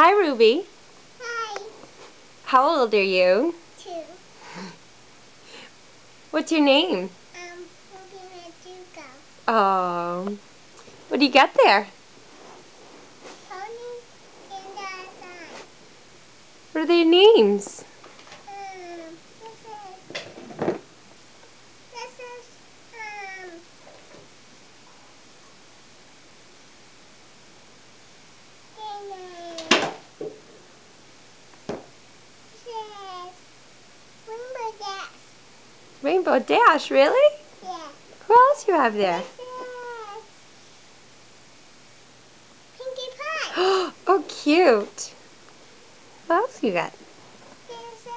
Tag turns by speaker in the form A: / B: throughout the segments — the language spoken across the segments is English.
A: Hi, Ruby.
B: Hi.
A: How old are you?
B: 2.
A: What's your name?
B: Ruby Maduka.
A: Oh. What do you got there?
B: Pony and sign.
A: What are their names?
B: This is their name. This is Rainbow Dash.
A: Rainbow Dash, really?
B: Yeah.
A: Who else you have there?
B: This is Pinkie Pie.
A: Oh, cute. What else you got?
B: This is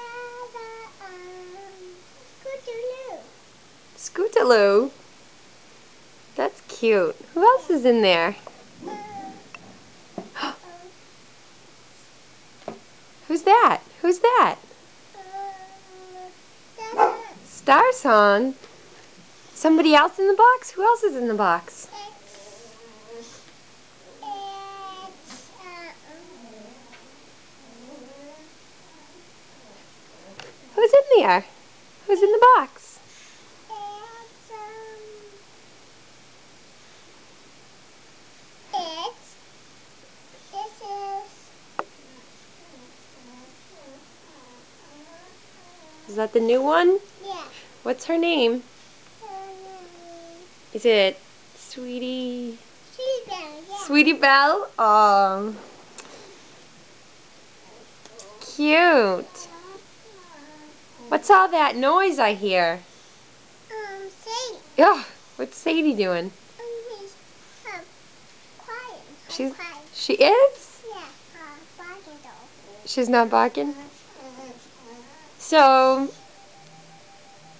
B: Scootaloo.
A: Scootaloo. That's cute. Who else is in there? Who's that? Who's that? Star Song. Somebody else in the box? Who else is in the box? Who's in there? Who's in the box? Is that the new one?
B: Yeah.
A: What's her name? Is it Sweetie?
B: Sweetie Belle, yeah.
A: Sweetie Belle? Oh. Cute. What's all that noise I hear?
B: Sadie.
A: Oh, what's Sadie doing?
B: She's quiet.
A: She is?
B: Yeah, barking though.
A: She's not barking? So,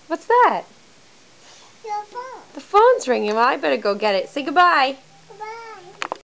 A: what's that?
B: Your phone.
A: The phone's ringing. Well, I better go get it. Say goodbye.